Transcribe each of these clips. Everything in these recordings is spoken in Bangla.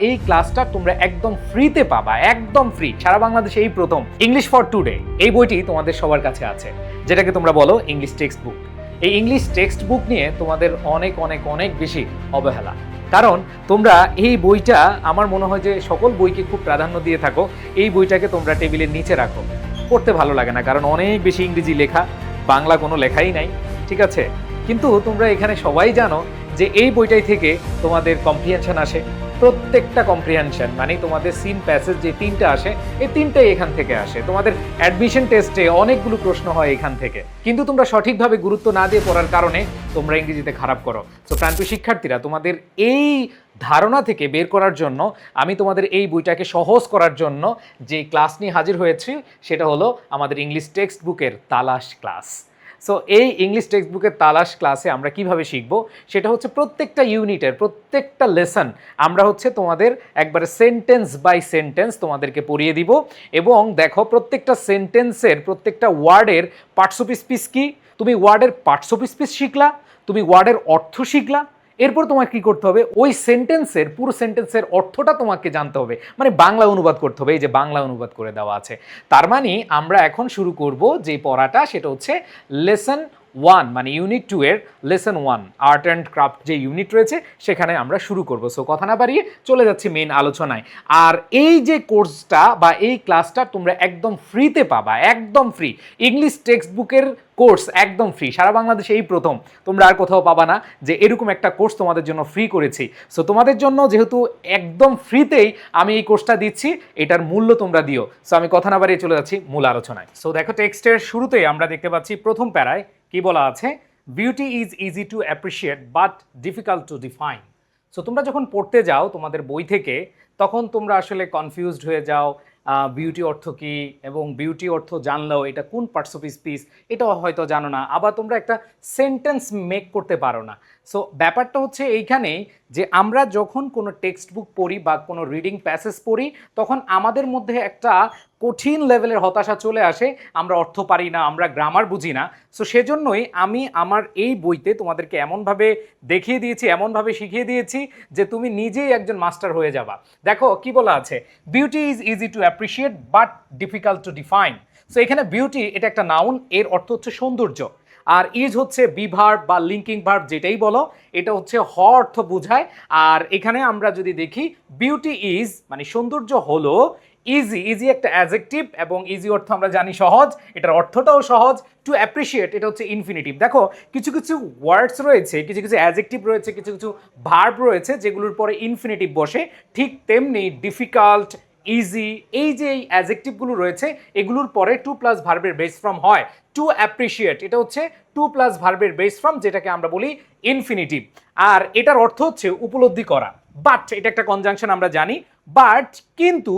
এই ক্লাসটা তোমরা একদম ফ্রিতে পাবা, একদম ফ্রি, সারা বাংলাদেশে এই প্রথম। ইংলিশ ফর টুডে এই বইটি তোমাদের সবার কাছে আছে, যেটাকে তোমরা বলো ইংলিশ টেক্সট বুক। এই ইংলিশ টেক্সট বুক নিয়ে তোমাদের অনেক অনেক অনেক বেশি অবহেলা, কারণ তোমরা এই বইটা, আমার মনে হয় যে সকল বইকে খুব প্রাধান্য দিয়ে থাকো, এই বইটাকে তোমরা টেবিলের নিচে রাখো। পড়তে ভালো লাগে না, কারণ অনেক বেশি ইংরেজি লেখা, বাংলা কোনো লেখাই নাই, ঠিক আছে? কিন্তু তোমরা এখানে সবাই জানো যে এই বইটাই থেকে তোমাদের কম্প্রিহেনশন আসে। প্রত্যেকটা কম্প্রিহেনশন মানে তোমাদের সিন প্যাসেজ যে তিনটা আসে, এই তিনটাই এখান থেকে আসে। তোমাদের অ্যাডমিশন টেস্টে অনেকগুলো প্রশ্ন হয় এখান থেকে, কিন্তু তোমরা সঠিকভাবে গুরুত্ব না দিয়ে পড়ার কারণে তোমরা ইংরেজিতে খারাপ করো। তো প্রান্তীয় শিক্ষার্থীরা, তোমাদের এই ধারণা থেকে বের করার জন্য আমি তোমাদের এই বইটাকে সহজ করার জন্য যে ক্লাস নিয়ে হাজির হয়েছি, সেটা হলো আমাদের ইংলিশ টেক্সট বুকের তালাশ ক্লাস। সো এই ইংলিশ টেক্সট বুকের তালাশ ক্লাসে আমরা কিভাবে শিখব, সেটা হচ্ছে প্রত্যেকটা ইউনিটের প্রত্যেকটা লেসন আমরা হচ্ছে তোমাদের একবারে সেন্টেন্স বাই সেন্টেন্স তোমাদেরকে পড়িয়ে দিব। এবং দেখো, প্রত্যেকটা সেন্টেন্সের প্রত্যেকটা ওয়ার্ডের পার্টস অফ স্পিচ কি, তুমি ওয়ার্ডের পার্টস অফ স্পিচ শিখলা, তুমি ওয়ার্ডের অর্থ শিখলা, এরপর তোমাকে কি করতে হবে, ওই সেন্টেন্সের পুরো সেন্টেন্সের অর্থটা তোমাকে জানতে হবে, মানে বাংলা অনুবাদ করতে হবে। এই যে বাংলা অনুবাদ করে দেওয়া আছে, তার মানে আমরা এখন শুরু করব যে পড়াটা, সেটা হচ্ছে লেসন 1 মানে ইউনিট 2 এর লেসন 1 আর্ট অ্যান্ড ক্রাফট যে ইউনিট রয়েছে সেখানে আমরা শুরু করব। সো কথা না বাড়িয়ে চলে যাচ্ছি মেন আলোচনায়। আর এই যে কোর্সটা বা এই ক্লাসটা তোমরা একদম ফ্রিতে পাবা, একদম ফ্রি। ইংলিশ টেক্সট বুকের কোর্স একদম ফ্রি, সারা বাংলাদেশে এই প্রথম। তোমরা আর কোথাও পাবা না যে এরকম একটা কোর্স তোমাদের জন্য ফ্রি করেছি। সো তোমাদের জন্য যেহেতু একদম ফ্রিতেই আমি এই কোর্সটা দিচ্ছি, এটার মূল্য তোমরা দিও। সো আমি কথা না বাড়িয়ে চলে যাচ্ছি মূল আলোচনায়। সো দেখো, টেক্সটের শুরুতেই আমরা দেখতে পাচ্ছি প্রথম প্যারায় কি বলা আছে, beauty is easy to appreciate but difficult to define. So তোমরা যখন পড়তে যাও তোমাদের বই থেকে, তখন তোমরা আসলে কনফিউজড হয়ে যাও বিউটি অর্থ কি, এবং বিউটি অর্থ জানলেও এটা কোন পার্টস অফ স্পিচ এটাও হয়তো জানো না, আবার তোমরা একটা সেন্টেন্স মেক করতে পারো না। সো ব্যাপারটা হচ্ছে এইখানেই যে আমরা যখন কোনো টেক্সট বুক পড়ি বা কোনো রিডিং প্যাসেজ পড়ি, তখন আমাদের মধ্যে একটা কঠিন লেভেলের হতাশা চলে আসে, আমরা অর্থ পারি না, আমরা গ্রামার বুঝি না। সো সেজন্যই আমি আমার এই বইতে তোমাদেরকে এমনভাবে দেখিয়ে দিয়েছি, এমনভাবে শিখিয়ে দিয়েছি যে তুমি নিজেই একজন মাস্টার হয়ে যাবা। দেখো কি বলা আছে, beauty is easy to appreciate but difficult to define. So এখানে বিউটি এটা একটা নাউন, এর অর্থ হচ্ছে সৌন্দর্য, আর ইজ হচ্ছে বি ভার্ব বা লিঙ্কিং ভার্ব যেটাই বলো, এটা হচ্ছে হ অর্থ বোঝায়। আর এখানে আমরা যদি দেখি, বিউটি ইজ মানে সৌন্দর্য হলো, ইজি, ইজি একটা অ্যাডজেক্টিভ, এবং ইজি অর্থ আমরা জানি সহজ, এটার অর্থটাও সহজ। টু অ্যাপ্রিসিয়েট এটা হচ্ছে ইনফিনিটিভ। দেখো, কিছু কিছু ওয়ার্ডস রয়েছে, কিছু কিছু অ্যাডজেক্টিভ রয়েছে, কিছু কিছু ভার্ব রয়েছে যেগুলোর পরে ইনফিনিটিভ বসে। ঠিক তেমনি ডিফিকাল্ট, ইজি, এই যে এই অ্যাডজেক্টিভগুলো রয়েছে, এগুলোর পরে টু প্লাস ভার্বের বেস ফর্ম হয়। টু অ্যাপ্রিসিয়েট এটা হচ্ছে টু প্লাস ভার্বের বেস ফর্ম, যেটাকে আমরা বলি ইনফিনিটিভ। আর এটার অর্থ হচ্ছে উপলব্ধি করা। বাট এটা একটা কনজাংশন আমরা জানি, বাট কিন্তু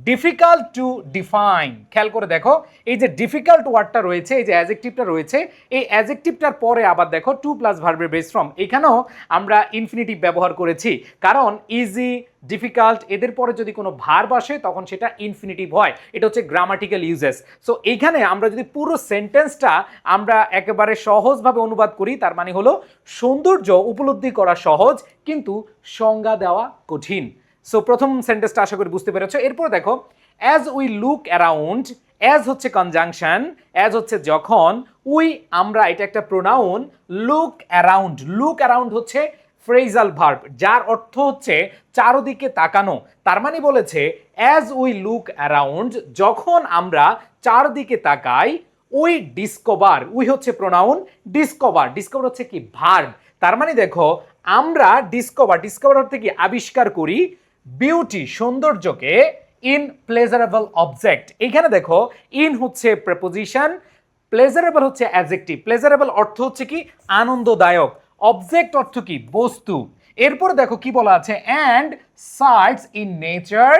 ডিফিকাল্ট টু ডিফাইন। খেয়াল করে দেখো, এই যে ডিফিকাল্ট ওয়ার্ডটা রয়েছে, এই যে অ্যাডজেক্টিভটা রয়েছে, এই অ্যাডজেক্টিভটার পরে আবার দেখো টু প্লাস ভার্বের বেস ফর্ম, এখানেও আমরা ইনফিনিটিভ ব্যবহার করেছি, কারণ ইজি, ডিফিকাল্ট এদের পরে যদি কোনো ভার্ব আসে তখন সেটা ইনফিনিটিভ হয়। এটা হচ্ছে গ্রামাটিক্যাল ইউজেস। সো এইখানে আমরা যদি পুরো সেন্টেন্সটা আমরা একেবারে সহজভাবে অনুবাদ করি, তার মানে হলো সৌন্দর্য উপলব্ধি করা সহজ, কিন্তু সংজ্ঞা দেওয়া কঠিন। সো প্রথম সেন্টেন্সটা আশা করি বুঝতে পেরেছো। এরপর দেখো, as we look around, as হচ্ছে কনজাংশন, অ্যাজ হচ্ছে যখন, উই আমরা এটা একটা pronoun, look around, look around হচ্ছে ফ্রেজাল ভার্ব, যার অর্থ হচ্ছে চারদিকে তাকানো। তার মানে বলেছে অ্যাজ উই লুক অ্যারাউন্ড, যখন আমরা চারদিকে তাকাই, উই ডিসকভার, উই হচ্ছে প্রোনাউন, ডিসকভার, ডিসকভার হচ্ছে কি ভার্ব। তার মানে দেখো, আমরা ডিসকভার, ডিসকভার অর্থে কি আবিষ্কার করি, বিউটি সৌন্দর্যকে, ইন প্লেজারেবল অবজেক্ট। এইখানে দেখো, ইন হচ্ছে প্রেপোজিশন, প্লেজারেবল হচ্ছে অ্যাডজেক্টিভ। প্লেজারেবল অর্থ হচ্ছে কি আনন্দদায়ক, অবজেক্ট অর্থ কি বস্তু। এরপর দেখো কি বলা আছে, and sites in nature,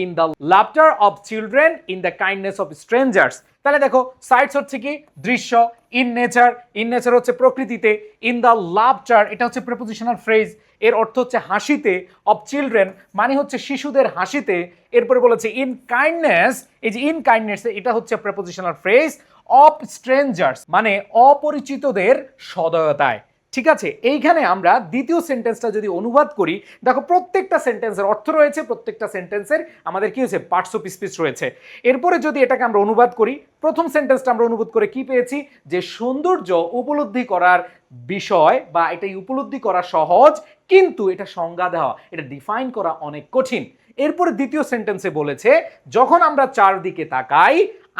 in the laughter of children, in the kindness of strangers. তাহলে দেখো, সাইটস হচ্ছে কি দৃশ্য, ইন নেচার, ইন নেচার হচ্ছে প্রকৃতিতে, ইন দ্য লাফটার এটা হচ্ছে প্রেপোজিশনাল ফ্রেজ, এর অর্থ হচ্ছে হাসিতে, অফ চিলড্রেন মানে হচ্ছে শিশুদের হাসিতে। এরপরে বলেছে ইন কাইন্ডনেস, এই যে ইন কাইন্ডনেস এটা হচ্ছে প্রেপোজিশনাল ফ্রেজ, অফ স্ট্রেঞ্জার্স মানে অপরিচিতদের সদয়তায়। ঠিক আছে, এইখানে আমরা দ্বিতীয় সেন্টেন্সটা যদি অনুবাদ করি, দেখো প্রত্যেকটা সেন্টেন্সের অর্থ রয়েছে, প্রত্যেকটা সেন্টেন্সের আমাদের কি হয়েছে পার্টস অফ স্পিচ রয়েছে। এরপরে যদি এটাকে আমরা অনুবাদ করি, প্রথম সেন্টেন্সটা আমরা অনুবাদ করে কি পেয়েছি, যে সৌন্দর্য উপলব্ধি করার বিষয় বা এটাই উপলব্ধি করা সহজ, কিন্তু এটা সংজ্ঞা দেওয়া, এটা ডিফাইন করা অনেক কঠিন। এরপরে দ্বিতীয় সেন্টেন্সে বলেছে যখন আমরা চারদিকে তাকাই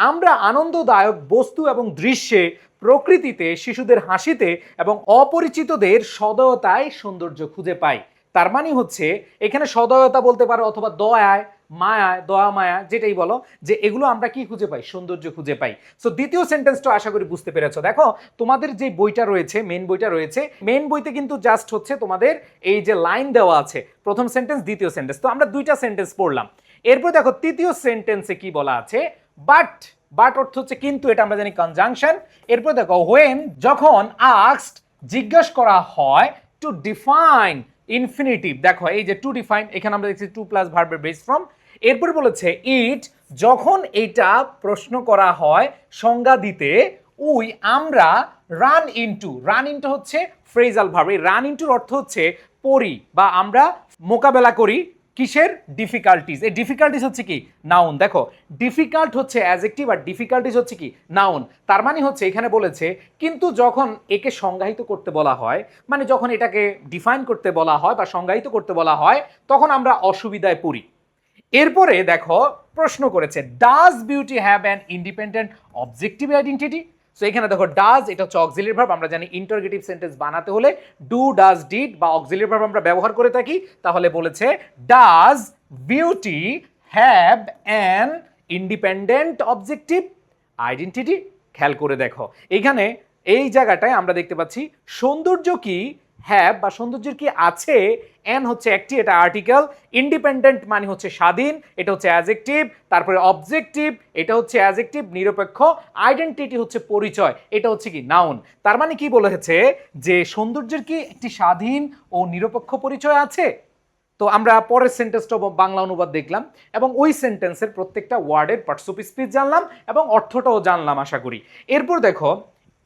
আমরা আনন্দদায়ক বস্তু এবং দৃশ্যে, প্রকৃতিতে, শিশুদের হাসিতে এবং অপরিচিতদের সদয়তায় সৌন্দর্য খুঁজে পাই। তার মানে হচ্ছে এখানে সদয়তা বলতে পারো অথবা দয়ায়, মায়ায়, দয়া মায়া যেটাই বলো, যে এগুলো আমরা কি খুঁজে পাই, সৌন্দর্য খুঁজে পাই। সো দ্বিতীয় সেন্টেন্সটা আশা করি বুঝতে পেরেছো। দেখো তোমাদের যে বইটা রয়েছে, মেন বইটা রয়েছে, মেন বইতে কিন্তু জাস্ট হচ্ছে তোমাদের এই যে লাইন দেওয়া আছে, প্রথম সেন্টেন্স দ্বিতীয় সেন্টেন্স, তো আমরা দুইটা সেন্টেন্স পড়লাম। এরপর দেখো তৃতীয় সেন্টেন্সে কি বলা আছে, বাট, বাট অর্থ হচ্ছে কিন্তু, এটা আমরা জানি কনজাংশন। এরপর দেখো হোয়েন, যখন, আস্কড জিজ্ঞাসা করা হয়, টু ডিফাইন ইনফিনিটিভ, দেখো এই যে টু ডিফাইন, এখানে আমরা দেখছি টু প্লাস ভার্বের বেস ফর্ম। এরপর বলেছে ইট, যখন এটা প্রশ্ন করা হয় সংজ্ঞা দিতে, উই আমরা, রান ইনটু, রান ইনটু হচ্ছে ফ্রেজাল ভার্ব, এই রান ইনটুর অর্থ হচ্ছে পড়ি বা আমরা মোকাবেলা করি কিসের, ডিফিকাল্টিজ। এই ডিফিকাল্টিজ হচ্ছে কি নাউন, দেখো ডিফিকাল্ট হচ্ছে অ্যাডজেক্টিভ আর ডিফিকাল্টিজ হচ্ছে কি নাউন। তার মানে হচ্ছে এখানে বলেছে কিন্তু যখন একে সংজ্ঞায়িত করতে বলা হয়, মানে যখন এটাকে ডিফাইন করতে বলা হয় বা সংজ্ঞায়িত করতে বলা হয়, তখন আমরা অসুবিধায় পড়ি। এরপরে দেখো প্রশ্ন করেছে, does beauty have an independent objective identity. So এখানে দেখো ডাজ, এটা হচ্ছে অক্সিলিয়ারি ভার্ব, আমরা জানি ইন্টারোগেটিভ সেন্টেন্স বানাতে হলে ডু, ডাজ, ডিড বা অক্সিলিয়ারি ভার্ব আমরা ব্যবহার করে থাকি। তাহলে বলেছে does beauty have an independent objective identity. খেয়াল করে দেখো এখানে এই জায়গাটায় আমরা দেখতে পাচ্ছি সৌন্দর্য কি হ্যাভ বা সৌন্দর্যের কি আছে, এন হচ্ছে একটি, এটা আর্টিকেল, ইন্ডিপেন্ডেন্ট মানে হচ্ছে স্বাধীন, এটা হচ্ছে অ্যাডজেক্টিভ, তারপরে অবজেক্টিভ, এটা হচ্ছে অ্যাডজেক্টিভ নিরপেক্ষ, আইডেন্টিটি হচ্ছে পরিচয়, এটা হচ্ছে কি নাউন। তার মানে কি বলেছে যে সৌন্দর্যের কি একটি স্বাধীন ও নিরপেক্ষ পরিচয় আছে। তো আমরা পরের সেন্টেন্সটা বাংলা অনুবাদ দেখলাম এবং ওই সেন্টেন্সের প্রত্যেকটা ওয়ার্ডের পার্টস অফ স্পিচ জানলাম এবং অর্থটাও জানলাম আশা করি। এরপর দেখো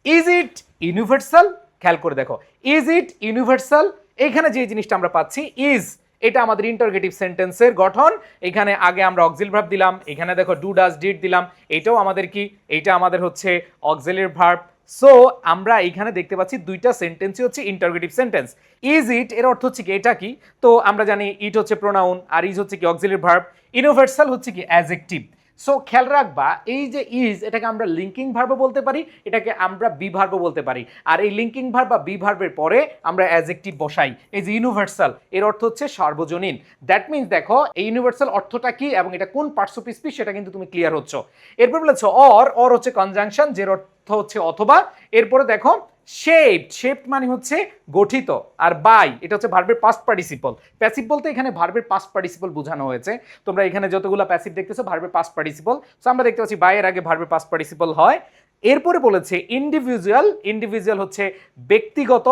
ইজ ইট ইউনিভার্সাল, খেয়াল করে দেখো ইজ ইট ইউনিভার্সাল, এখানে যে জিনিসটা আমরা পাচ্ছি ইজ, এটা আমাদের ইন্টারোগেটিভ সেন্টেন্সের গঠন। এখানে আগে আমরা অক্সিলারি ভার্ব দিলাম, এখানে দেখো ডু, ডাজ, ডিড দিলাম, এটাও আমাদের কি, এটা আমাদের হচ্ছে অক্সিলারি ভার্ব। সো আমরা এখানে দেখতে পাচ্ছি দুইটা সেন্টেন্সই হচ্ছে ইন্টারোগেটিভ সেন্টেন্স। ইজ ইট এর অর্থ হচ্ছে কি এটা কি, তো আমরা জানি ইট হচ্ছে প্রোনাউন আর ইজ হচ্ছে কি অক্সিলারি ভার্ব, ইউনিভার্সাল হচ্ছে কি অ্যাডজেক্টিভ। সো খেয়াল রাখবা এই যে ইজ, এটাকে আমরা লিঙ্কিং ভার্বও বলতে পারি, এটাকে আমরা বি ভার্বও বলতে পারি, আর এই লিঙ্কিং ভার্ব বা বি ভার্বের পরে আমরা অ্যাডজেক্টিভ বসাই। এই যে ইউনিভার্সাল এর অর্থ হচ্ছে সার্বজনীন। দ্যাট মিনস দেখো এই ইউনিভার্সাল অর্থটা কি এবং এটা কোন পার্টস অফ স্পিচ সেটা কিন্তু তুমি ক্লিয়ার হচ্ছ। এরপর বলেছো অর হচ্ছে কনজাংশন, যের অর্থ হচ্ছে অথবা। এরপরে দেখো শেপড, শেপড মানে হচ্ছে গঠিত, আর বাই এটা হচ্ছে ভার্বের পাস্ট পার্টিসিপল। প্যাসিভ বলতে এখানে ভার্বের পাস্ট পার্টিসিপল বোঝানো হয়েছে। তোমরা এখানে যতগুলো প্যাসিভ দেখতেছো ভার্বের পাস্ট পার্টিসিপল, সো আমরা দেখতে পাচ্ছি বাই এর আগে ভার্বের পাস্ট পার্টিসিপল হয়। এরপরে বলেছে ইন্ডিভিজুয়াল, ইন্ডিভিজুয়াল হচ্ছে ব্যক্তিগত,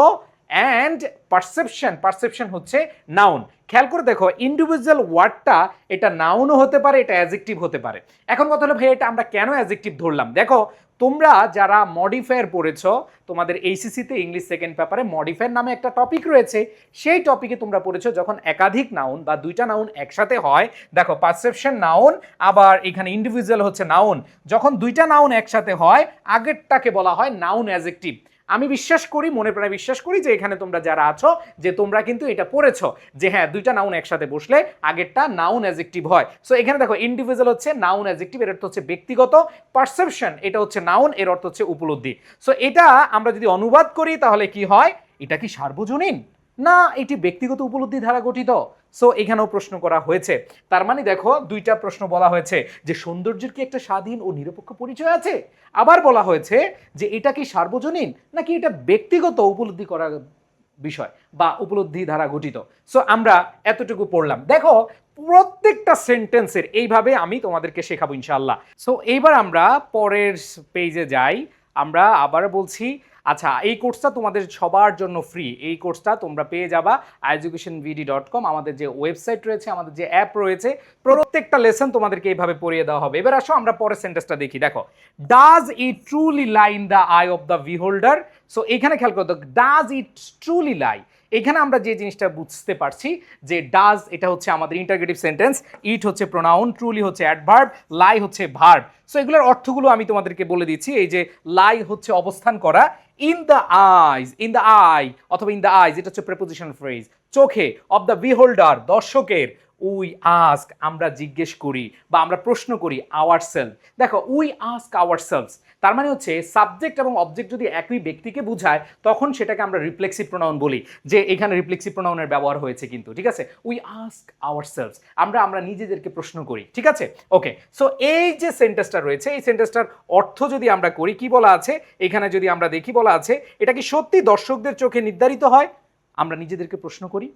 অ্যান্ড পারসেপশন, পারসেপশন হচ্ছে নাউন। খেয়াল করে দেখো ইন্ডিভিজুয়াল ওয়ার্ডটা এটা নাউনও হতে পারে, এটা অ্যাডজেক্টিভ হতে পারে। এখন কথা হলো ভাই এটা আমরা কেন অ্যাডজেক্টিভ ধরলাম, দেখো তোমরা যারা মডিফায়ার পড়েছো তোমাদের এইচএসসিতে ইংলিশ সেকেন্ড পেপারে মডিফায়ার নামে একটা টপিক রয়েছে, সেই টপিকে তোমরা পড়েছো যখন একাধিক নাউন বা দুইটা নাউন একসাথে হয়, দেখো পারসেপশন নাউন আবার এখানে ইন্ডিভিজুয়াল হচ্ছে নাউন, যখন দুইটা নাউন একসাথে হয় আগেরটাকে বলা হয় নাউন অ্যাডজেক্টিভ। আমি বিশ্বাস করি, মনে প্রায় বিশ্বাস করি যে এখানে তোমরা যারা আছো যে তোমরা কিন্তু এটা পড়েছো যে হ্যাঁ দুইটা নাউন একসাথে বসলে আগেরটা নাউন অ্যাডজেক্টিভ হয়। সো এখানে দেখো ইন্ডিভিজুয়াল হচ্ছে নাউন অ্যাডজেক্টিভ, এর অর্থ হচ্ছে ব্যক্তিগত, পারসেপশন এটা হচ্ছে নাউন, এর অর্থ হচ্ছে উপলব্ধি। সো এটা আমরা যদি অনুবাদ করি তাহলে কি হয়, এটা কি সার্বজনীন না এটি ব্যক্তিগত উপলব্ধি দ্বারা গঠিত। সো এখানেও প্রশ্ন করা হয়েছে। তার মানে দেখো দুইটা প্রশ্ন বলা হয়েছে যে সৌন্দর্যের কি একটা স্বাধীন ও নিরপেক্ষ পরিচয় আছে, আবার বলা হয়েছে যে এটা কি সার্বজনীন নাকি এটা ব্যক্তিগত উপলব্ধি করা বিষয় বা উপলব্ধি দ্বারা গঠিত। সো আমরা এতটুকু পড়লাম। দেখো প্রত্যেকটা সেন্টেন্সের এইভাবে আমি তোমাদেরকে শেখাবো ইনশাআল্লাহ। সো এইবার আমরা পরের পেজে যাই। আমরা আবার বলছি আচ্ছা, এই কোর্সটা তোমাদের সবার জন্য ফ্রি। এই কোর্সটা তোমরা পেয়ে যাবা educationvd.com, আমাদের যে ওয়েবসাইট রয়েছে, আমাদের যে অ্যাপ রয়েছে, প্রত্যেকটা লেসন তোমাদেরকে এইভাবে পড়িয়ে দেওয়া হবে। এবার আসো আমরা পরের সেন্টেন্সটা দেখি। দেখো, does it truly lie in the I of the বিহোল্ডার। So এখানে খেয়াল করো, ডাজ ইট ট্রুলি লাই, এখানে আমরা যে জিনিসটা বুঝতে পারছি যে ডাজ এটা হচ্ছে আমাদের ইন্টারগেটিভ সেন্টেন্স, ইট হচ্ছে প্রোনাউন, ট্রুলি হচ্ছে অ্যাডভার্ব, লাই হচ্ছে ভার্ব। সো এগুলোর অর্থগুলো আমি তোমাদেরকে বলে দিচ্ছি। এই যে লাই হচ্ছে অবস্থান করা, in the eyes, in the I অথবা ইন দ্য আইজ এটা হচ্ছে প্রেপোজিশন ফ্রেজ, চোখে, অফ দ্য বিহোল্ডার দর্শকের, উই আস্ক আমরা জিজ্ঞেস করি বা আমরা প্রশ্ন করি, আওয়ার সেলফ। দেখো, উই আস্ক আওয়ার সেলফস, তার মানে হচ্ছে সাবজেক্ট এবং অবজেক্ট যদি একই ব্যক্তিকে বোঝায় তখন সেটাকে আমরা রিফ্লেক্সিভ প্রোনাউন বলি, যে এখানে রিফ্লেক্সিভ প্রোনাউনের ব্যবহার হয়েছে কিন্তু, ঠিক আছে। উই আস্ক আওয়ার সেলফস, আমরা নিজেদেরকে প্রশ্ন করি, ঠিক আছে। ওকে, সো এই যে সেন্টেন্সটা রয়েছে, এই সেন্টেন্সটার অর্থ যদি আমরা করি, কি বলা আছে এখানে যদি আমরা দেখি, বলা আছে এটা কি সত্যি দর্শকদের চোখে নির্ধারিত হয়, আমরা নিজেদেরকে প্রশ্ন করি।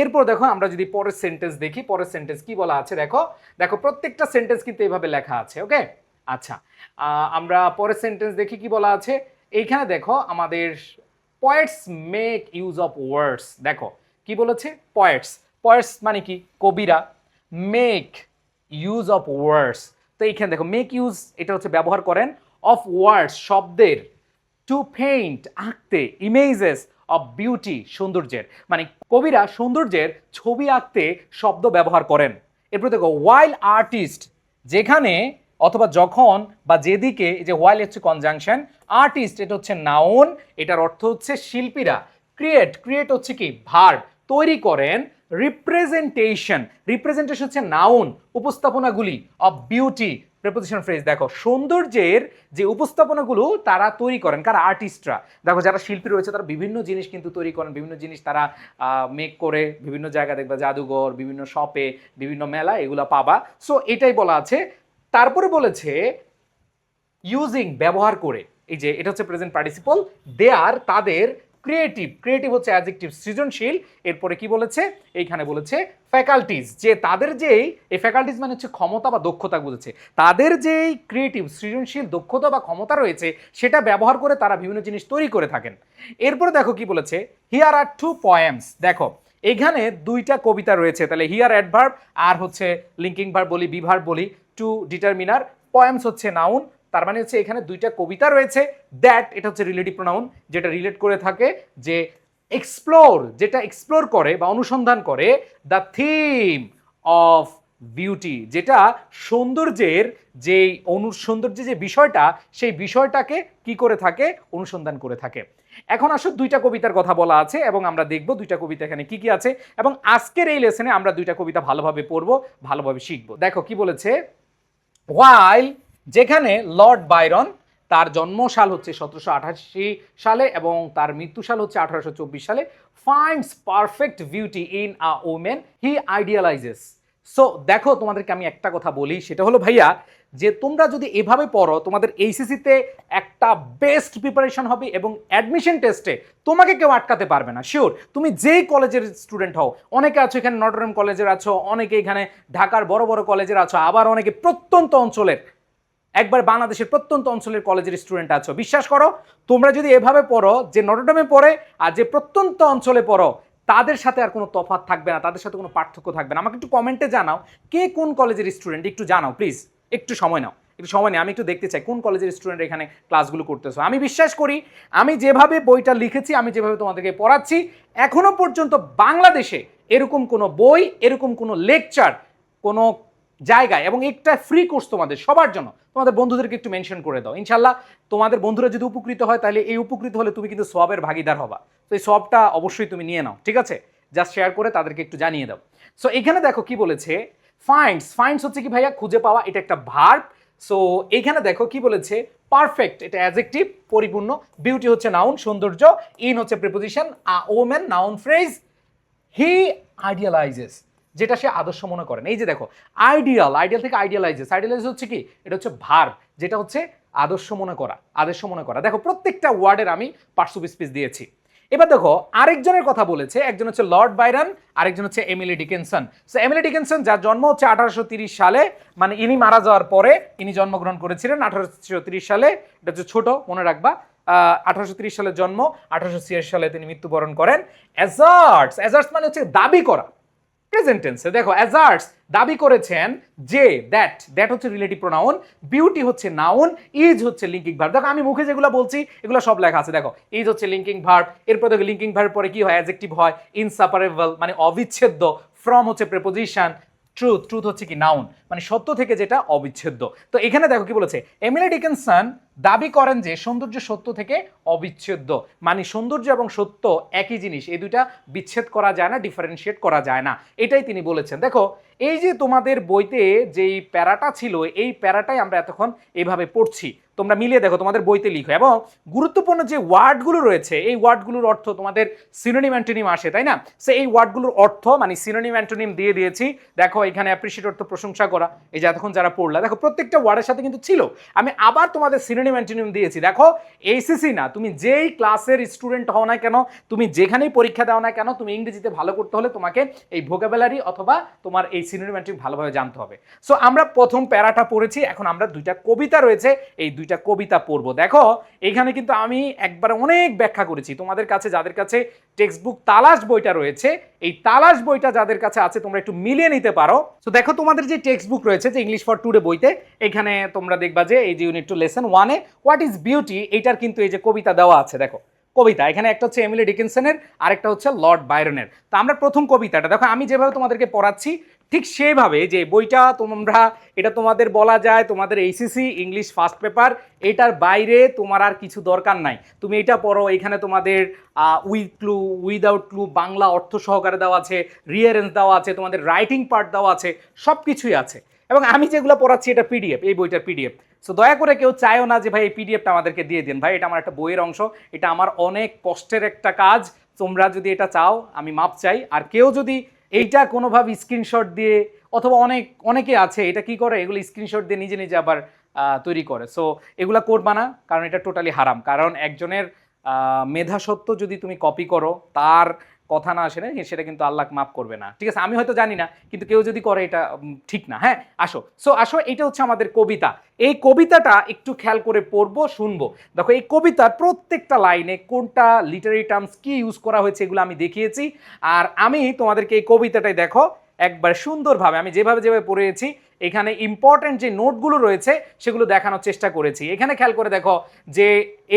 এরপর দেখো আমরা যদি পরের সেন্টেন্স দেখি, পরের সেন্টেন্স কি বলা আছে, দেখো দেখো প্রত্যেকটা সেন্টেন্স কিন্তু এইভাবে লেখা আছে। ওকে, আচ্ছা, আমরা পরের সেন্টেন্স দেখি কি বলা আছে। এইখানে দেখো আমাদের poet's make use of words. দেখো কি বলেছে, পয়েটস, পয়েটস মানে কি, কবিরা, মেক ইউজ অফ ওয়ার্ডস। তো এইখানে দেখো মেক ইউজ এটা হচ্ছে ব্যবহার করেন, অফ ওয়ার্ডস শব্দের, টু পেইন্ট আঁকতে, ইমেজেস অফ বিউটি সৌন্দর্যের, মানে কবিরা সৌন্দর্যের ছবি আঁকতে শব্দ ব্যবহার করেন। এরপর দেখো ওয়াইল আর্টিস্ট, যেখানে অথবা যখন বা যেদিকে, যে ওয়াইল হচ্ছে কনজাংশন, আর্টিস্ট এটা হচ্ছে নাউন, এটার অর্থ হচ্ছে শিল্পীরা, ক্রিয়েট, ক্রিয়েট হচ্ছে কি ভার্ব, তৈরি করেন, রিপ্রেজেন্টেশন, রিপ্রেজেন্টেশন হচ্ছে নাউন, উপস্থাপনাগুলি, অফ বিউটি প্রেপোজিশন ফ্রেজ। দেখো সৌন্দর্যের যে উপস্থাপনাগুলো তারা তৈরি করেন, কারা, আর্টিস্টরা। দেখো যারা শিল্পী রয়েছে তারা বিভিন্ন জিনিস কিন্তু তৈরি করেন, বিভিন্ন জিনিস তারা মেক করে বিভিন্ন জায়গায় দেখবা, জাদুঘর, বিভিন্ন শপে, বিভিন্ন মেলা, এগুলো পাবা। সো এটাই বলা আছে। তারপরে বলেছে ইউজিং ব্যবহার করে, এই যে এটা হচ্ছে প্রেজেন্ট পার্টিসিপল, দে আর তাদের, ক্রিয়েটিভ, ক্রিয়েটিভ হচ্ছে অ্যাডজেক্টিভ সৃজনশীল। এরপরে কি বলেছে, এইখানে বলেছে ফ্যাকাল্টিজ, যে তাদের যেই, এই ফ্যাকাল্টিজ মানে হচ্ছে ক্ষমতা বা দক্ষতা বুঝেছে, তাদের যেই ক্রিয়েটিভ সৃজনশীল দক্ষতা বা ক্ষমতা রয়েছে সেটা ব্যবহার করে তারা বিভিন্ন জিনিস তৈরি করে থাকেন। এরপরে দেখো কি বলেছে, হিয়ার আর টু পয়েমস। দেখো এখানে দুইটা কবিতা রয়েছে, তাহলে হিয়ার অ্যাডভার্ব আর হচ্ছে লিঙ্কিং ভার্ব বলি, বিভার্ব বলি, টু ডিটারমিনার, পয়েমস হচ্ছে নাউন, তার মানে হচ্ছে এখানে দুইটা কবিতা রয়েছে। দ্যাট এটা হচ্ছে রিলেটিভ প্রোনাউন, যেটা রিলেট করে থাকে, যে এক্সপ্লোর, যেটা এক্সপ্লোর করে বা অনুসন্ধান করে, দ্য থিম অফ বিউটি, যেটা সৌন্দর্যের যেই সৌন্দর্যের যে বিষয়টা, সেই বিষয়টাকে কি করে থাকে, অনুসন্ধান করে থাকে। এখন আসো দুইটা কবিতার কথা বলা আছে এবং আমরা দেখব দুইটা কবিতা এখানে কি কি আছে, এবং আজকের এই লেসনে আমরা দুইটা কবিতা ভালোভাবে পড়বো, ভালোভাবে শিখবো। দেখো কি বলেছে, ওয়াইল, যেখানে লর্ড বাইরন, তার জন্মসাল হচ্ছে 1788 সালে এবং তার মৃত্যুসাল হচ্ছে 1824 সালে, finds perfect beauty in a woman he idealises. So দেখো তোমাদেরকে আমি একটা কথা বলি, সেটা হলো ভাইয়া, যে তোমরা যদি এভাবে পড়ো তোমাদের এইচএসসিতে একটা বেস্ট প্রিপারেশন হবে এবং অ্যাডমিশন টেস্টে তোমাকে কেউ আটকাতে পারবে না। শিওর, তুমি যেই কলেজের স্টুডেন্ট হও, অনেকে আছো এখানে নটরডেম কলেজের আছো, অনেকে এখানে ঢাকার বড় বড় কলেজের আছো, আবার অনেকে প্রত্যন্ত অঞ্চলের, একবার বাংলাদেশের প্রত্যন্ত অঞ্চলের কলেজের স্টুডেন্ট আছো। বিশ্বাস করো, তোমরা যদি এভাবে পড়ো, যে নটরডেমে পড়ে আর যে প্রত্যন্ত অঞ্চলে পড়ো, তাদের সাথে আর কোনো তফাৎ থাকবে না, তাদের সাথে কোনো পার্থক্য থাকবে না। আমাকে একটু কমেন্টে জানাও কে কোন কলেজের স্টুডেন্ট, একটু জানাও প্লিজ, একটু সময় নাও, একটু সময় নেই, আমি একটু দেখতে চাই কোন কলেজের স্টুডেন্ট এখানে ক্লাসগুলো করতেছো। আমি বিশ্বাস করি আমি যেভাবে বইটা লিখেছি, আমি যেভাবে তোমাদেরকে পড়াচ্ছি, এখনো পর্যন্ত বাংলাদেশে এরকম কোনো বই, এরকম কোনো লেকচার, কোনো জায়গায়, এবং একটা ফ্রি কোর্স তোমাদের সবার জন্য, তোমাদের বন্ধুদেরকে একটু মেনশন করে দাও। ইনশাল্লাহ তোমাদের বন্ধুরা যদি উপকৃত হয়, তাহলে এই উপকৃত হলে তুমি কিন্তু সওয়াবের ভাগিদার হবা। তো এই সওয়াবটা অবশ্যই তুমি নিয়ে নাও, ঠিক আছে, জাস্ট শেয়ার করে তাদেরকে একটু জানিয়ে দাও। সো এখানে দেখো কি বলেছে, ফাইন্ডস, ফাইন্ডস হচ্ছে কি ভাইয়া, খুঁজে পাওয়া, এটা একটা ভার্ব। সো এইখানে দেখো কি বলেছে, পারফেক্ট এটা অ্যাডজেক্টিভ পরিপূর্ণ, বিউটি হচ্ছে নাউন সৌন্দর্য, ইন হচ্ছে প্রিপোজিশন, আ ওমেন নাউন ফ্রেজ, হি আইডিয়ালাইজেস যেটা সে আদর্শ মনে করেন। এই যে দেখো আইডিয়াল, আইডিয়াল থেকে আইডিয়ালাইজেস, আইডিয়ালাইজেস হচ্ছে কি, এটা হচ্ছে ভার্ব, যেটা হচ্ছে আদর্শ মনে করা, আদর্শ মনে করা। দেখো প্রত্যেকটা ওয়ার্ডের আমি পার্টস অফ স্পিচ দিয়েছি। এবার দেখো আরেকজনের কথা বলেছে, একজন হচ্ছে লর্ড বাইরন, আরেকজন হচ্ছে Emily Dickinson. So Emily Dickinson যার জন্ম হচ্ছে 1830 সালে, মানে ইনি মারা যাওয়ার পরে ইনি জন্মগ্রহণ করেছিলেন 1830 সালে, এটা হচ্ছে ছোট, মনে রাখবা। 1830 সালে জন্ম, 1886 সালে তিনি মৃত্যুবরণ করেন। অ্যাজার্টস মানে হচ্ছে দাবি করা, প্রেজেন্ট টেন্সে দেখো অ্যাজার্টস দাবি করেছেন যে দ্যাট হচ্ছে রিলেটিভ প্রোনাউন, বিউটি হচ্ছে নাউন, ইজ হচ্ছে লিঙ্কিং ভার্ব। দেখো আমি মুখে যেগুলো বলছি এগুলো সব লেখা আছে, দেখো ইজ হচ্ছে লিঙ্কিং ভার্ব, এরপর দেখো লিঙ্কিং ভার্ব পরে কি হয়, অ্যাডজেক্টিভ হয়, ইনসাপারেবল মানে অবিচ্ছেদ্য, ফ্রম হচ্ছে প্রিপোজিশন, ট্রুথ হচ্ছে কি নাউন মানে সত্য থেকে যেটা অবিচ্ছেদ্য। তো এখানে দেখো কি বলেছে, এমিলি ডিকিনসন দাবি করেন যে সৌন্দর্য সত্য থেকে অবিচ্ছেদ্য, মানে সৌন্দর্য এবং সত্য একই জিনিস, এই দুইটা বিচ্ছেদ করা যায় না, ডিফারেন্সিয়েট করা যায় না, এটাই তিনি বলেছেন। দেখো এই যে তোমাদের বইতে যেই প্যারাটা ছিল, এই প্যারাটাই আমরা এতক্ষণ এইভাবে পড়ছি, তোমরা মিলিয়ে দেখো তোমাদের বইতে লিখো, এবং গুরুত্বপূর্ণ যে ওয়ার্ডগুলো রয়েছে এই ওয়ার্ডগুলোর অর্থ তোমাদের সিনোনিম অ্যান্টোনিম আসে, তাই না? সো এই ওয়ার্ডগুলোর অর্থ মানে সিনোনিম অ্যান্টোনিম দিয়ে দিয়েছি। দেখো এখানে অ্যাপ্রিশিয়েট অর্থ প্রশংসা করা, এই যে এতক্ষণ যারা পড়লা দেখো প্রত্যেকটা ওয়ার্ডের সাথে কিন্তু ছিল। আমি আবার তোমাদের সিনোনিম অ্যান্টোনিম দিয়েছি। দেখো এইচএসসি না, তুমি যেই ক্লাসের স্টুডেন্ট হও না কেন, তুমি যেখানেই পরীক্ষা দাও না কেন, তুমি ইংরেজিতে ভালো করতে হলে তোমাকে এই ভোকাবুলারি অথবা তোমার এই সিনোনিম অ্যান্টোনিম ভালোভাবে জানতে হবে। সো আমরা প্রথম প্যারাটা পড়েছি, এখন আমরা দুইটা কবিতা রয়েছে, এই দুইটা কবিতা পড়বো। দেখো এখানে কিন্তু আমি একবার অনেক ব্যাখ্যা করেছি তোমাদের কাছে, যাদের কাছে টেক্সট বুক তালাশ বইটা রয়েছে, এই তালাশ বইটা যাদের কাছে আছে তোমরা একটু মিলিয়ে নিতে পারো। তো দেখো তোমাদের যে টেক্সট বুক রয়েছে যে ইংলিশ ফর টুডে বইতে, এখানে তোমরা দেখবা যে এই যে ইউনিট টু লেসন 1 এ হোয়াট ইজ বিউটি, এইটার কিন্তু এই যে কবিতা দেওয়া আছে। দেখো কবিতা এখানে একটা হচ্ছে এমিলি ডিকিনসনের, আরেকটা হচ্ছে লর্ড বায়রনের। তো আমরা প্রথম কবিতাটা দেখো, আমি যেভাবে তোমাদেরকে পড়াচ্ছি ঠিক সেভাবে যে বইটা তোমরা, এটা তোমাদের বলা যায় তোমাদের এইচএসসি ইংলিশ ফার্স্ট পেপার, এটার বাইরে তোমার আর কিছু দরকার নাই, তুমি এটা পড়ো। এখানে তোমাদের with clue without clue Bangla অর্থ সহকারে দেওয়া আছে, রিয়ারেন্স দেওয়া আছে, তোমাদের রাইটিং পার্ট দেওয়া আছে, সব কিছুই আছে। এবং আমি যেগুলো পড়াচ্ছি এটা পিডিএফ, এই বইটার পিডিএফ। সো দয়া করে কেউ চায়ও না যে ভাই এই পিডিএফটা আমাদেরকে দিয়ে দিন, ভাই এটা আমার একটা বইয়ের অংশ, এটা আমার অনেক কষ্টের একটা কাজ, তোমরা যদি এটা চাও আমি মাপ চাই। আর কেউ যদি এইটা কোনোভাবে স্ক্রিনশট দিয়ে, অথবা অনেকে আছে এটা কি করে, এগুলো স্ক্রিনশট দিয়ে নিজে নিজে আবার তৈরি করে, সো এগুলা করবা না, কারণ এটা টোটালি হারাম। কারণ একজনের মেধাসত্ব যদি তুমি কপি করো, তার কথা না আসে না, সেটা কিন্তু আল্লাহ মাফ করবে না, ঠিক আছে? আমি হয়তো জানি না, কিন্তু কেউ যদি করে এটা ঠিক না। হ্যাঁ আসো এটা হচ্ছে আমাদের কবিতা। এই কবিতাটা একটু খেয়াল করে পড়বো, শুনবো। দেখো এই কবিতার প্রত্যেকটা লাইনে কোনটা লিটারি টার্মস কি ইউজ করা হয়েছে এগুলো আমি দেখিয়েছি। আর আমি তোমাদেরকে এই কবিতাটাই দেখো একবার সুন্দরভাবে আমি যেভাবে পড়েছি, এখানে ইম্পর্টেন্ট যে নোটগুলো রয়েছে সেগুলো দেখানোর চেষ্টা করেছি। এখানে খেয়াল করে দেখো যে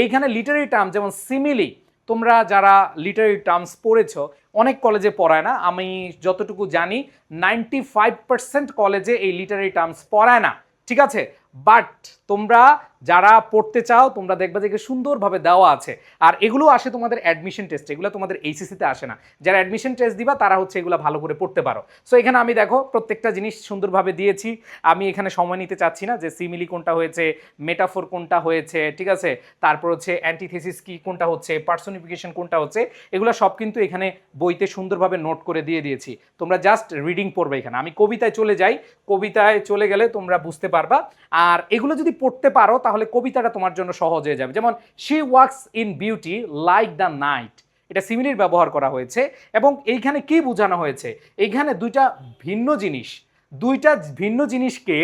এইখানে লিটারি টার্ম যেমন সিমিলি, তোমরা যারা লিটারি টার্মস পড়েছো, অনেক কলেজে পড়ায় না, আমি যতটুকু জানি 95% কলেজে এই লিটারি টার্মস পড়ায় না, ঠিক আছে? বাট তোমরা যারা পড়তে চাও তোমরা দেখবে যে সুন্দরভাবে দেওয়া আছে। আর এগুলো আসে তোমাদের অ্যাডমিশন টেস্ট, এগুলো তোমাদের এইচএসসিতে আসে না। যারা অ্যাডমিশন টেস্ট দিবা তারা হচ্ছে এগুলো ভালো করে পড়তে পারো। সো এখানে আমি দেখো প্রত্যেকটা জিনিস সুন্দরভাবে দিয়েছি। আমি এখানে সময় নিতে চাচ্ছি না যে সিমিলি কোনটা হয়েছে, মেটাফোর কোনটা হয়েছে, ঠিক আছে, তারপর হচ্ছে অ্যান্টিথেসিস কি কোনটা হচ্ছে, পার্সোনিফিকেশন কোনটা হচ্ছে, এগুলো সব কিন্তু এখানে বইতে সুন্দরভাবে নোট করে দিয়ে দিয়েছি। তোমরা জাস্ট রিডিং পড়বে। এখানে আমি কবিতায় চলে যাই, কবিতায় চলে গেলে তোমরা বুঝতে পারবা। আর এগুলো যদি পড়তে পারো তাহলে কবিতাটা তোমার জন্য সহজ হয়ে যাবে। যেমন she walks in beauty like the night, এটা সিমিলির ব্যবহার করা হয়েছে। এবং এইখানে কি বোঝানো হয়েছে, এইখানে দুইটা ভিন্ন জিনিসকে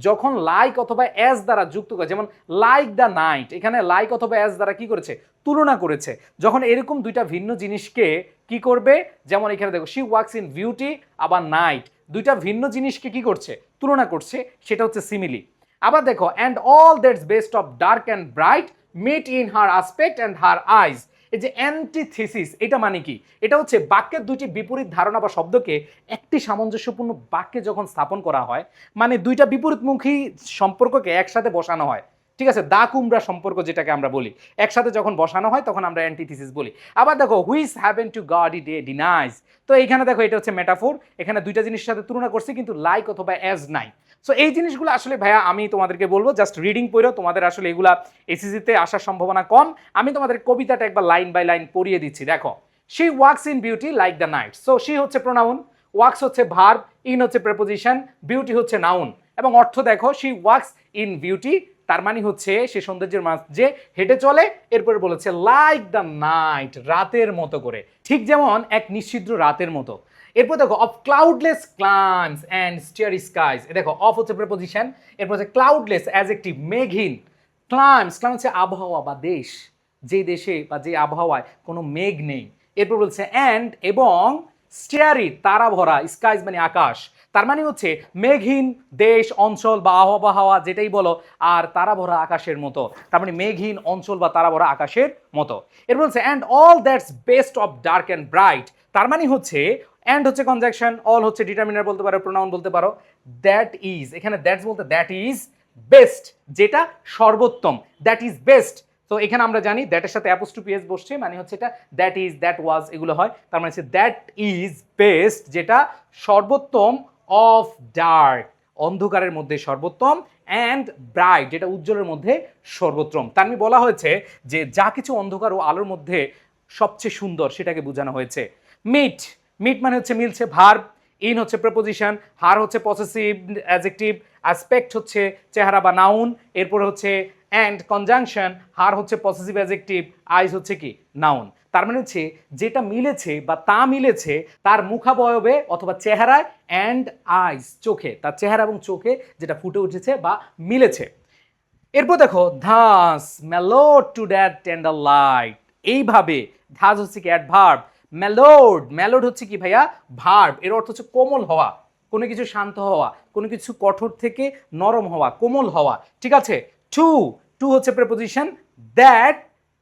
যখন লাইক অথবা অ্যাজ দ্বারা যুক্ত করে, যেমন লাইক দ্য নাইট, এখানে লাইক অথবা অ্যাজ দ্বারা কি করেছে, তুলনা করেছে। যখন এরকম দুইটা ভিন্ন জিনিসকে কি করবে, যেমন এখানে দেখো শি ওয়াক্স ইন বিউটি আবার নাইট, দুইটা ভিন্ন জিনিসকে কি করছে, তুলনা করছে, সেটা হচ্ছে সিমিলি। আবার দেখো and all that's best of dark and bright meet in her aspect and her eyes. এই যে অ্যান্টিথিসিস, এটা মানে কি, এটা হচ্ছে বাক্যের দুইটি বিপরীত ধারণা বা শব্দকে একটি সামঞ্জস্যপূর্ণ বাক্যে যখন স্থাপন করা হয়, মানে দুইটা বিপরীতমুখী সম্পর্ককে একসাথে বসানো হয়, ঠিক আছে, দা কুমড়া সম্পর্ক যেটাকে আমরা বলি, একসাথে যখন বসানো হয় তখন আমরা অ্যান্টিথিসিস বলি। আবার দেখো which haven two god it denies, তো এইখানে দেখো এটা হচ্ছে মেটাফোর, এখানে দুইটা জিনিসের সাথে তুলনা করছি কিন্তু লাইক অথবা অ্যাজ নাই। সো এই জিনিসগুলো আসলে ভাইয়া আমি তোমাদেরকে বলবো জাস্ট রিডিং পড়ো, তোমাদের আসলে এগুলা এসএসসিতে আসার সম্ভাবনা কম। আমি তোমাদের কবিতাটা একবার লাইন বাই লাইন পড়িয়ে দিচ্ছি। দেখো she walks in beauty like the night, so she হচ্ছে প্রোনাউন, ওয়াক্স হচ্ছে ভার্ব, ইন হচ্ছে প্রেপোজিশন, বিউটি হচ্ছে নাউন। এবং অর্থ দেখো শি ওয়াক্স ইন বিউটি, তার মানে হচ্ছে সে সৌন্দর্যের মাঝে হেঁটে চলে, এরপরে বলেছে লাইক দ্য নাইট, রাতের মতো করে, ঠিক যেমন এক নিশ্ছিদ্র রাতের মতো। এরপর দেখো অফ ক্লাউডলেস ক্লাইমস অ্যান্ড স্টিয়ারি স্কাইজ, দেখো অফ হচ্ছে প্রেপোজিশন, এরপর হচ্ছে ক্লাউডলেস অ্যাডজেক্টিভ, মেঘহীন, ক্লাইমস হচ্ছে আবহাওয়া বা দেশ, যে দেশে বা যে আবহাওয়ায় কোনো মেঘ নেই। এরপর বলছে অ্যান্ড এবং স্টেয়ারি তারা ভরা, স্কাইজ মানে আকাশ, তার মানে হচ্ছে মেঘহীন দেশ অঞ্চল বা আবহাওয়া যেটাই বলো, আর তারা ভরা আকাশের মতো, তার মানে মেঘহীন অঞ্চল বা তারা ভরা আকাশের মতো। এরপর বলছে and all that's best of dark and bright, তার মানে হচ্ছে অ্যান্ড হচ্ছে কনজাংশন, অল হচ্ছে ডিটারমিনার বলতে পারো, প্রোনাউন বলতে পারো, দ্যাট ইজ এখানে দ্যাটস বলতে দ্যাট ইজ বেস্ট, যেটা সর্বোত্তম, দ্যাট ইজ বেস্ট। তো এখানে আমরা জানি দ্যাটের সাথে অ্যাপোস্ট্রোফি এস বসছে, মানে হচ্ছে এটা দ্যাট ইজ, দ্যাট ওয়াজ এগুলো হয়, তার মানে হচ্ছে দ্যাট ইজ বেস্ট, যেটা সর্বোত্তম, অফ ডার্ক অন্ধকারের মধ্যে সর্বোত্তম, অ্যান্ড ব্রাইট যেটা উজ্জ্বলের মধ্যে সর্বোত্তম। তার মানে বলা হয়েছে যে যা কিছু অন্ধকার ও আলোর মধ্যে সবচেয়ে সুন্দর সেটাকে বোঝানো হয়েছে। মিট, মিট মানে হচ্ছে মিলছে, ভার্ব, ইন হচ্ছে প্রেপোজিশন, হার হচ্ছে পসেসিভ অ্যাডজেক্টিভ, অ্যাসপেক্ট হচ্ছে চেহারা বা নাউন, এরপর হচ্ছে অ্যান্ড কনজাংশন, হার হচ্ছে পসেসিভ অ্যাডজেক্টিভ, আইজ হচ্ছে কি নাউন। তার মানে হচ্ছে যেটা মিলেছে বা তা মিলেছে তার মুখাবয়বে অথবা চেহারায়, অ্যান্ড আইজ চোখে, তার চেহারা এবং চোখে যেটা ফুটে উঠেছে বা মিলেছে। এরপর দেখো ধাস মেলোড টু দ্যাট টেন্ডার লাইট, এইভাবে ধাস হচ্ছে কি অ্যাডভার্ব, মেলোড, মেলোড হচ্ছে কি ভাইয়া ভার্ব, এর অর্থ হচ্ছে কোমল হওয়া, কোনো কিছু শান্ত হওয়া, কোনো কিছু কঠোর থেকে নরম হওয়া, কোমল হওয়া, ঠিক আছে। টু, টু হচ্ছে প্রেপোজিশন, দ্যাট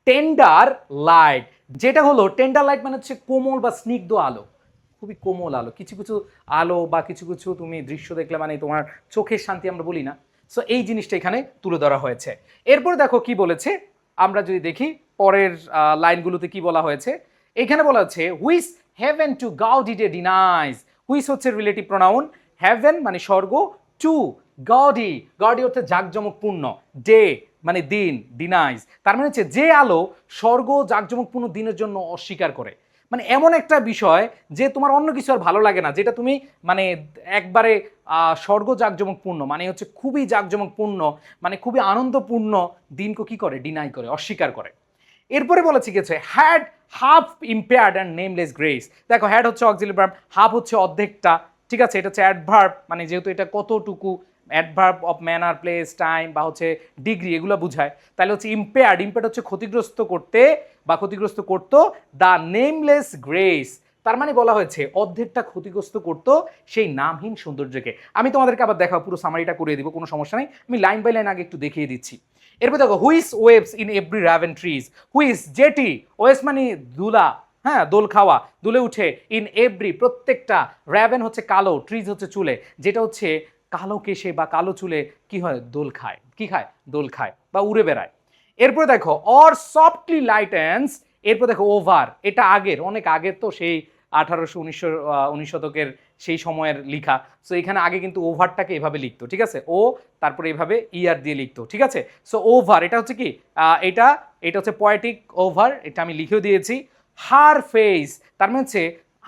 টেন্ডার লাইট, যেটা হলো টেন্ডার লাইট মানে হচ্ছে কোমল বা স্নিগ্ধ আলো, খুবই কোমল আলো, কিছু কিছু আলো বা কিছু কিছু তুমি দৃশ্য দেখলে মানে তোমার চোখের শান্তি আমরা বলি না, সো এই জিনিসটা এখানে তুলে ধরা হয়েছে। এরপর দেখো কি বলেছে, আমরা যদি দেখি পরের লাইনগুলোতে কি বলা হয়েছে, এখানে বলা হচ্ছে হুইস হেভেন টু গাউডি ডে ডিনাইজ, হুইস হচ্ছে রিলেটিভ প্রোনাউন, হেভেন মানে স্বর্গ, টু গডি, গডি অর্থে জাঁকজমকপূর্ণ, ডে মানে দিন, ডিনাইজ তার মানে হচ্ছে যে আলো স্বর্গ জাঁকজমকপূর্ণ দিনের জন্য অস্বীকার করে, মানে এমন একটা বিষয় যে তোমার অন্য কিছু আর ভালো লাগে না, যেটা তুমি মানে একবারে স্বর্গ জাঁকজমকপূর্ণ মানে হচ্ছে খুবই জাঁকজমকপূর্ণ, মানে খুবই আনন্দপূর্ণ দিনকে কি করে, ডিনাই করে, অস্বীকার করে। এরপরে বলেছি কি হচ্ছে had half impaired and নেমলেস grace, দেখো হ্যাড হচ্ছে অক্সিলারি ভার্ব, হাফ হচ্ছে অর্ধেকটা, ঠিক আছে, এটা হচ্ছে অ্যাডভার্ব, মানে যেহেতু এটা কতটুকু, adverb of manner place time বা হচ্ছে ডিগ্রি এগুলো বুঝায়, তাহলে হচ্ছে ইম্পেয়ার্ড, ইম্পেয়ার্ড হচ্ছে ক্ষতিগ্রস্ত করতে বা ক্ষতিগ্রস্ত করতো, দ্য নেমলেস গ্রেস, তার মানে বলা হয়েছে অর্ধেকটা ক্ষতিগ্রস্ত করতো সেই নামহীন সৌন্দর্যকে। আমি তোমাদেরকে আবার দেখাও, পুরো সামারিটা করে দিব, কোনো সমস্যা নেই, আমি লাইন বাই লাইন আগে একটু দেখিয়ে দিচ্ছি। এরপর দেখো which waves in every raven tress, which যেটি, ওয়েস মানে দুলা, হ্যাঁ দোল খাওয়া, দুলে উঠে, ইন এভরি প্রত্যেকটা, র্যাভেন হচ্ছে কালো, ট্রিজ হচ্ছে চুলে, যেটা হচ্ছে কালো কেশে বা কালো চুলে কি হয়, দোল খায়, কি খায়, দোল খায় বা উড়ে বেড়ায়। এরপর দেখো অর সফটলি লাইটেন্স, এরপর দেখো ওভার, এটা আগের, অনেক আগের, তো সেই 1800 19 শতকের সেই সময়ের লিখা, সো এখানে আগে কিন্তু ওভারটাকে এভাবে লিখতো, ঠিক আছে, ও তারপরে এইভাবে ইয়ার দিয়ে লিখতো, ঠিক আছে। সো ওভার এটা হচ্ছে কি, এটা এটা হচ্ছে পয়েটিক ওভার, এটা আমি লিখেও দিয়েছি। হার ফেস তার মানে হচ্ছে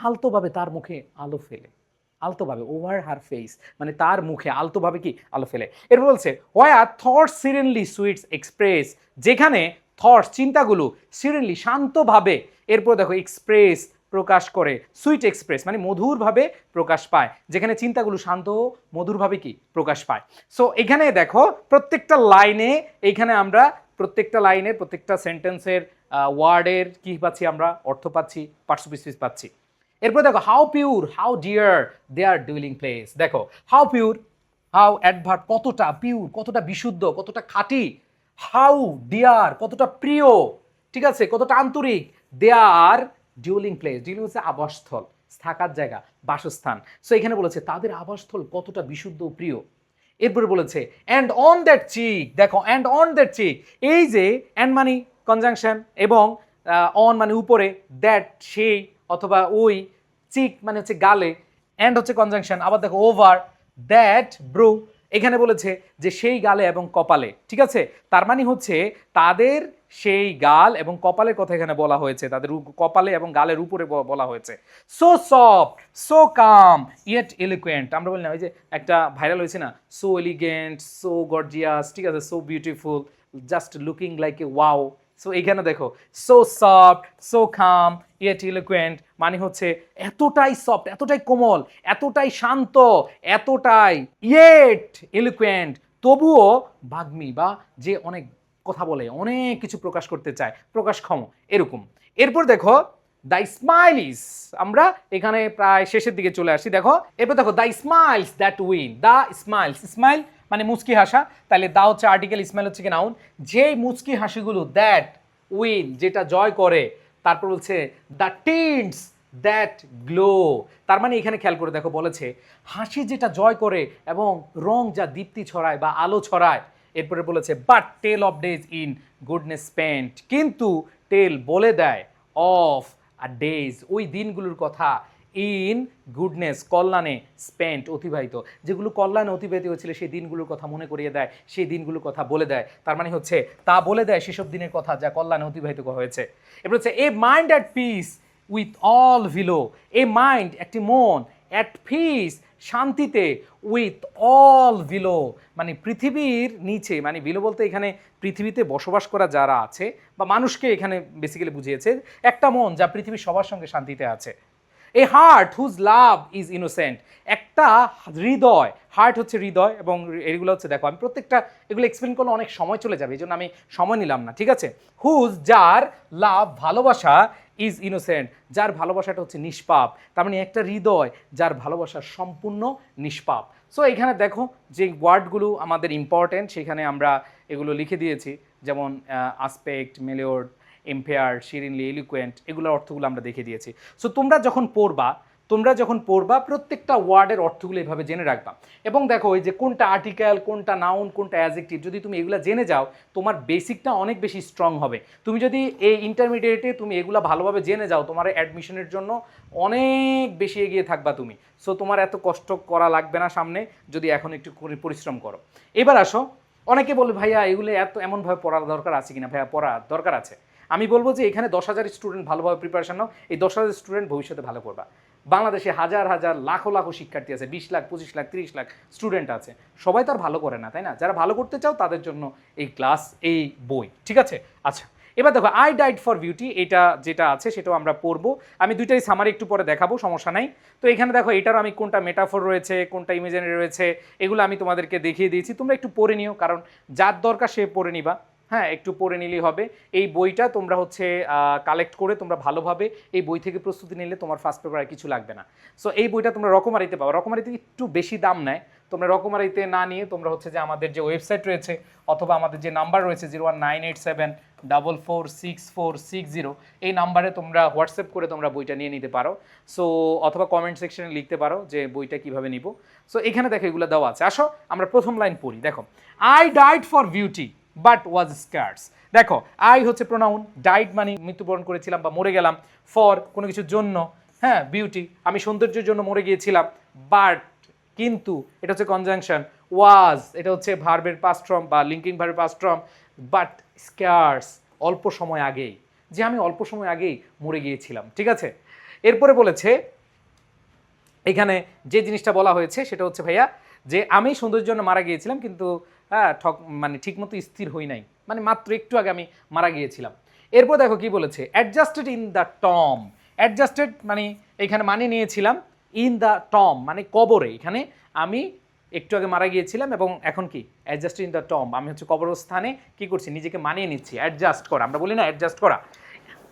আলতোভাবে তার মুখে আলো ফেলে, আলতোভাবে, ওভার হার ফেস মানে তার মুখে আলতোভাবে কি আলো ফেলে। এরপর বলছে ওয়া থটস সিরেনলি সুইটস এক্সপ্রেস, যেখানে থটস চিন্তাগুলো সিরেনলি শান্তভাবে, এরপর দেখো এক্সপ্রেস প্রকাশ করে, সুইট এক্সপ্রেস মানে মধুরভাবে প্রকাশ পায়, যেখানে চিন্তাগুলো শান্ত মধুরভাবে কি প্রকাশ পায়। সো এখানে দেখো প্রত্যেকটা লাইনে, এইখানে আমরা প্রত্যেকটা লাইনের প্রত্যেকটা সেন্টেন্সের ওয়ার্ডের কি পাচ্ছি আমরা, অর্থ পাচ্ছি, পার্টসিপিস পাচ্ছি। এরপর দেখো how pure how dear their dwelling place, দেখো হাউ পিওর, হাউ অ্যাডভার্ব কতটা, পিওর কতটা বিশুদ্ধ, কতটা খাঁটি, হাউ ডিয়ার কতটা প্রিয়, ঠিক আছে, কতটা আন্তরিক, দেয়ার ডিউলিং প্লেস, ডিউলিং হচ্ছে আবাসস্থল, থাকার জায়গা, বাসস্থান, সো এখানে বলেছে তাদের আবাসস্থল কতটা বিশুদ্ধ ও প্রিয়। এরপরে বলেছে অ্যান্ড অন দ্যাট চিক, দেখো অ্যান্ড অন দ্যাট চিক, এই যে অ্যান্ড মানে কনজাংশন এবং অন মানে উপরে, দ্যাট সেই অথবা ওই, চিক মানে হচ্ছে গালে, অ্যান্ড হচ্ছে কনজাংশন, আবার দেখো ওভার দ্যাট ব্রু, এখানে বলেছে যে সেই গালে এবং কপালে, ঠিক আছে, তার মানে হচ্ছে তাদের সেই গাল এবং কপালের কথা এখানে বলা হয়েছে, তাদের কপালে এবং গালের উপরে বলা হয়েছে। So soft so calm yet eloquent, আমরা বলি না ওই যে একটা ভাইরাল হয়েছে না, সো এলিগেন্ট সো গর্জিয়াস, ঠিক আছে, so beautiful just looking like a wow, so এখানে দেখো so soft so calm yet eloquent মানে হচ্ছে এতটাই সফট, এতটাই কোমল, এতটাই শান্ত, এতটাই ইয়েট এলিকুয়েন্ট তবুও বাগ্মী বা যে অনেক কথা বলে, অনেক কিছু প্রকাশ করতে চায়, প্রকাশক্ষম এরকম। এরপর দেখো দ্য স্মাইলিস, আমরা এখানে প্রায় শেষের দিকে চলে আসছি। দেখো এরপর দেখো the smiles that win, the smiles, smile মানে মুচকি হাসা, তাহলে দা হচ্ছে আর্টিকেল, স্মাইল হচ্ছে কি নাউন। যেই মুচকি হাসিগুলো দ্যাট উইন যেটা জয় করে, তারপর বলছে দ্য টিন্টস দ্যাট গ্লো, তার মানে এখানে খেয়াল করে দেখো বলেছে হাসি যেটা জয় করে এবং রং যা দীপ্তি ছড়ায় বা আলো ছড়ায়। এরপরে বলেছে but tell of days in goodness spent, কিন্তু টেল বলে দেয় অফ আর ডেজ ওই দিনগুলোর কথা, ইন গুডনেস কল্যাণে, স্পেন্ট অতিবাহিত, যেগুলো কল্যাণে অতিবাহিত হয়েছিল সেই দিনগুলোর কথা মনে করিয়ে দেয়, সেই দিনগুলোর কথা বলে দেয়। তার মানে হচ্ছে তা বলে দেয় সেসব দিনের কথা যা কল্যাণে অতিবাহিত হয়েছে। এবার হচ্ছে a mind at peace with all ভিলো, a mind একটি মন, অ্যাট পিস শান্তিতে, উইথ অল ভিলো মানে পৃথিবীর নিচে, মানে ভিলো বলতে এখানে পৃথিবীতে বসবাস করা যারা আছে বা মানুষকে এখানে বেসিক্যালি বুঝিয়েছে, একটা মন যা পৃথিবীর সবার সঙ্গে শান্তিতে আছে। A heart whose love is innocent, একটা হৃদয়, হার্ট হচ্ছে হৃদয় এবং এগুলো হচ্ছে দেখো আমি প্রত্যেকটা এগুলো এক্সপ্লেন করলে অনেক সময় চলে যাবে, এই জন্য আমি সময় নিলাম না, ঠিক আছে। হুজ যার, লাভ ভালোবাসা, ইজ ইনোসেন্ট যার ভালোবাসাটা হচ্ছে নিষ্পাপ, তার মানে একটা হৃদয় যার ভালোবাসা সম্পূর্ণ নিষ্পাপ। সো এখানে দেখো যে ওয়ার্ডগুলো আমাদের ইম্পর্টেন্ট সেখানে আমরা এগুলো লিখে দিয়েছি, যেমন আসপেক্ট, মেলিওর্ড, এম্পেয়ার, শিরিনলি, এলিকুয়েন্ট, এগুলোর অর্থগুলো আমরা দেখে দিয়েছি। সো তোমরা যখন পড়বা প্রত্যেকটা ওয়ার্ডের অর্থগুলো এভাবে জেনে রাখবা। এবং দেখো ওই যে কোনটা আর্টিকেল, কোনটা নাউন, কোনটা অ্যাডজেক্টিভ, যদি তুমি এগুলো জেনে যাও তোমার বেসিকটা অনেক বেশি স্ট্রং হবে। তুমি যদি এই ইন্টারমিডিয়েটে তুমি এগুলো ভালোভাবে জেনে যাও তোমার অ্যাডমিশনের জন্য অনেক বেশি এগিয়ে থাকবা তুমি। সো তোমার এত কষ্ট করা লাগবে না সামনে, যদি এখন একটু পরিশ্রম করো। এবার আসো, অনেকে বলে ভাইয়া এগুলো এমনভাবে পড়ার দরকার আছে কিনা। ভাইয়া পড়ার দরকার আছে। আমি বলবো যে এখানে 10,000 স্টুডেন্ট ভালোভাবে প্রিপারেশন নাও, এই 10,000 স্টুডেন্ট ভবিষ্যতে ভালো করবা। বাংলাদেশে হাজার হাজার লাখো লাখো শিক্ষার্থী আছে, 20 লাখ 25 লাখ 30 লাখ স্টুডেন্ট আছে, সবাই তো আর ভালো করে না, তাই না? যারা ভালো করতে চাও তাদের জন্য এই ক্লাস, এই বই, ঠিক আছে। আচ্ছা এবার দেখো আই ডাইড ফর বিউটি, এটা যেটা আছে সেটাও আমরা পড়বো। আমি দুইটাই সামারি একটু পরে দেখাবো, সমস্যা নাই। তো এখানে দেখো এটার আমি কোনটা মেটাফোর রয়েছে, কোনটা ইমেজিনারি রয়েছে, এগুলো আমি তোমাদেরকে দেখিয়ে দিয়েছি। তোমরা একটু পড়ে নিও, কারণ যার দরকার সে পড়ে নিবা। হ্যাঁ, একটু পড়ে নিলেই হবে। এই বইটা তোমরা হচ্ছে কালেক্ট করে তোমরা ভালোভাবে এই বই থেকে প্রস্তুতি নিলে তোমার ফার্স্ট পেপারে কিছু লাগবে না। সো এই বইটা তোমরা রকমারিতে পাবো, রকমারিতে একটু বেশি দাম নেয়। তোমরা রকমারিতে না নিয়ে তোমরা হচ্ছে যে আমাদের যে ওয়েবসাইট রয়েছে অথবা আমাদের যে নাম্বার রয়েছে 01987446460, এই নাম্বারে তোমরা হোয়াটসঅ্যাপ করে তোমরা বইটা নিয়ে নিতে পারো। সো অথবা কমেন্ট সেকশনে লিখতে পারো যে বইটা কিভাবে নিব। সো এখানে দেখো এগুলো দেওয়া আছে। আসো আমরা প্রথম লাইন পড়ি। দেখো I died for beauty but ওয়াজ স্কার্স। দেখো আই হচ্ছে প্রোনাউন, ডাইড মানে মৃত্যুবরণ করেছিলাম বা মরে গেলাম, ফর কোনো কিছুর জন্য, হ্যাঁ বিউটি আমি সৌন্দর্যের জন্য মরে গিয়েছিলাম, বাট কিন্তু এটা হচ্ছে কনজাংশন, ওয়াজ এটা হচ্ছে ভার্বের পাস্ট ফর্ম বা লিঙ্কিং ভার্বের পাস্ট ফর্ম, বাট স্কার্স অল্প সময় আগেই, যে আমি অল্প সময় আগেই মরে গিয়েছিলাম, ঠিক আছে। এরপরে বলেছে এখানে যে জিনিসটা বলা হয়েছে সেটা হচ্ছে ভাইয়া যে আমি সৌন্দর্যের জন্য মারা গিয়েছিলাম কিন্তু মানে ঠিকমতো স্থির হই নাই, মানে মাত্র একটু আগে আমি মারা গিয়েছিলাম। এরপর দেখো কি বলেছে, adjusted in the Tom, adjusted মানে এখানে মানে নিয়েছিলাম, ইন দ্য টম মানে কবরে, এখানে আমি একটু আগে মারা গিয়েছিলাম এবং এখন কি অ্যাডজাস্টেড ইন দ্য টম, আমি হচ্ছে কবরস্থানে কি করছি, নিজেকে মানিয়ে নিচ্ছি, অ্যাডজাস্ট করা, আমরা বলি না অ্যাডজাস্ট করা।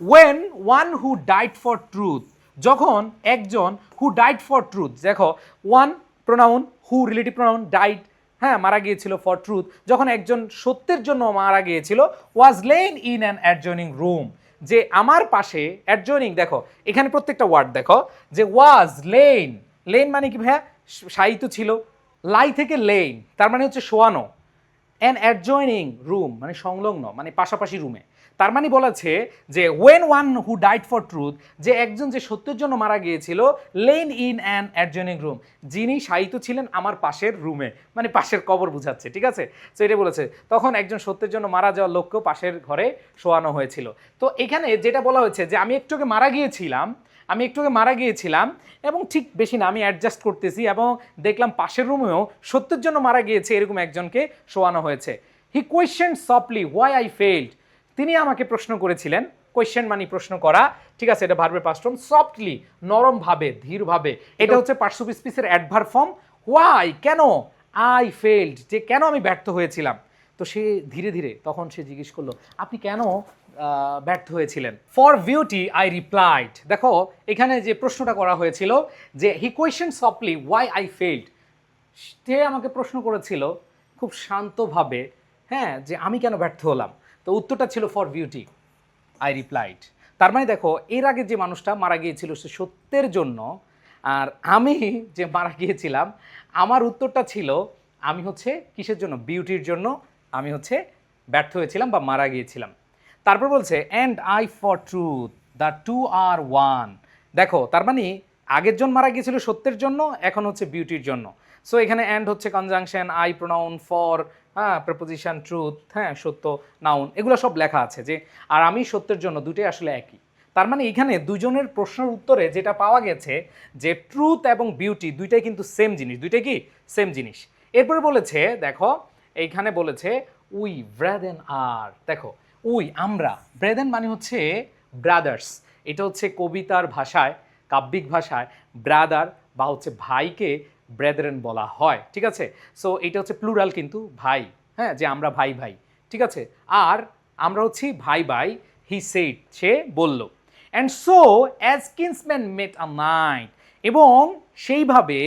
When one who died for truth, যখন একজন হু ডাইড ফর ট্রুথ, দেখো one pronoun, who relative pronoun, died হ্যাঁ মারা গিয়েছিল, ফর ট্রুথ যখন একজন সত্যের জন্য মারা গিয়েছিল, was lain in an adjoining room, যে আমার পাশে, অ্যাডজয়নিং দেখো এখানে প্রত্যেকটা ওয়ার্ড দেখো যে ওয়াজ লেইন, লেইন মানে কি ভাইয়া শায়িত ছিল, লাই থেকে লেইন তার মানে হচ্ছে শোয়ানো, অ্যান অ্যাডজয়নিং রুম মানে সংলগ্ন মানে পাশাপাশি রুমে, তার মানে বলেছে যে when one who died for truth, যে একজন যে সত্যের জন্য মারা গিয়েছিল, lain in an adjoining room যিনি শায়িত ছিলেন আমার পাশের রুমে, মানে পাশের কবর বুঝাচ্ছে, ঠিক আছে। তো এটা বলেছে তখন একজন সত্যের জন্য মারা যাওয়ার লোককেও পাশের ঘরে শোয়ানো হয়েছিল। তো এখানে যেটা বলা হয়েছে যে আমি একটু আগে মারা গিয়েছিলাম এবং ঠিক বেশি না আমি অ্যাডজাস্ট করতেছি এবং দেখলাম পাশের রুমেও সত্যের জন্য মারা গিয়েছে এরকম একজনকে শোয়ানো হয়েছে। He question softly why I failed, তিনি আমাকে প্রশ্ন করেছিলেন, কোয়েশ্চেন মানে প্রশ্ন করা, ঠিক আছে, এটা ভার্বের পাস্ট ফর্ম, সফটলি নরমভাবে ধীরভাবে, এটা হচ্ছে পার্টস অফ স্পিচের অ্যাডভার্ব ফর্ম, হোয়াই কেন, আই ফেইল্ড যে কেন আমি ব্যর্থ হয়েছিলাম, তো সে ধীরে ধীরে তখন সে জিজ্ঞেস করলো আপনি কেন ব্যর্থ হয়েছিলেন। For beauty I replied. দেখো এখানে যে প্রশ্নটা করা হয়েছিল যে he question softly why I failed, সে আমাকে প্রশ্ন করেছিল খুব শান্তভাবে, হ্যাঁ, যে আমি কেন ব্যর্থ হলাম। তো উত্তরটা ছিল ফর বিউটি আই রিপ্লাইড। তার মানে দেখো এর আগে যে মানুষটা মারা গিয়েছিল সে সত্যের জন্য, আর আমি যে মারা গিয়েছিলাম আমার উত্তরটা ছিল আমি হচ্ছে কিসের জন্য, বিউটির জন্য আমি হচ্ছে ব্যর্থ হয়েছিলাম বা মারা গিয়েছিলাম। তারপর বলছে and I for truth the two are one. দেখো তার মানে আগের জন মারা গিয়েছিল সত্যের জন্য, এখন হচ্ছে বিউটির জন্য। সো এখানে অ্যান্ড হচ্ছে কনজাংশন, আই প্রোনাউন, ফর হ্যাঁ প্রেপোজিশন, ট্রুথ হ্যাঁ সত্য নাউন, এগুলো সব লেখা আছে যে আর আমি সত্যের জন্য, দুটোই আসলে একই। তার মানে এখানে দুজনের প্রশ্নের উত্তরে যেটা পাওয়া গেছে যে ট্রুথ এবং বিউটি দুইটাই কিন্তু সেম জিনিস, দুইটাই কি সেম জিনিস। এরপরে বলেছে দেখো এইখানে বলেছে উই ব্রাদেন আর। দেখো উই আমরা, ব্রেদেন মানে হচ্ছে ব্রাদার্স, এটা হচ্ছে কবিতার ভাষায় কাব্যিক ভাষায় ব্রাদার বা হচ্ছে ভাইকে ব্রেদারেন বলা হয়, ঠিক আছে। সো এটা হচ্ছে প্লুরাল কিন্তু ভাই, হ্যাঁ, যে আমরা ভাই ভাই, ঠিক আছে। আর আমরা হচ্ছি ভাই ভাই, হি সেড সে বলল। And so as kinsman met a night, এবং সেইভাবে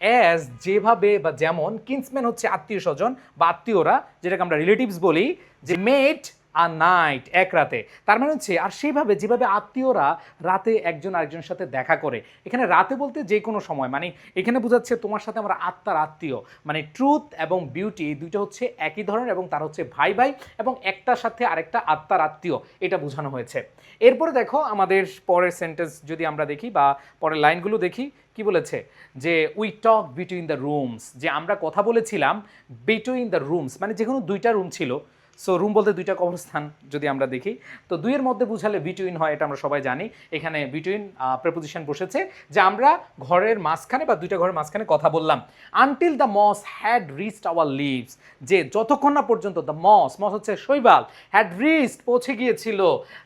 অ্যাজ যেভাবে বা যেমন, কিন্সম্যান হচ্ছে আত্মীয় স্বজন বা আত্মীয়রা, যেটাকে আমরা রিলেটিভস বলি, যে মেট আ নাইট এক রাতে, তার মানে হচ্ছে আর সেইভাবে যেভাবে আত্মীয়রা রাতে একজন আরেকজনের সাথে দেখা করে। এখানে রাতে বলতে যে কোনো সময়, মানে এখানে বোঝাচ্ছে তোমার সাথে আমার আত্মার আত্মীয়, মানে ট্রুথ এবং বিউটি দুইটা হচ্ছে একই ধরনের এবং তার হচ্ছে ভাই ভাই এবং একটার সাথে আরেকটা আত্মার আত্মীয়, এটা বোঝানো হয়েছে। এরপরে দেখো আমাদের পরের সেন্টেন্স যদি আমরা দেখি বা পরের লাইনগুলো দেখি, কি বলেছে যে we talk between the rooms, যে আমরা কথা বলেছিলাম বিটুইন দ্য রুমস, মানে যে কোনো দুইটা রুম ছিল। সো রুম বলতে দুইটা কবরস্থান যদি আমরা দেখি, তো দুইয়ের মধ্যে বুঝালে বিটুইন হয়, এটা আমরা সবাই জানি। এখানে বিটুইন প্রেপোজিশন বসেছে যে আমরা ঘরের মাঝখানে বা দুইটা ঘরের মাঝখানে কথা বললাম। Until the moss had reached our lips, যে যতক্ষণ না পর্যন্ত, দ্য মস মস হচ্ছে শৈবাল, হ্যাড রিচড পৌঁছে গিয়েছিল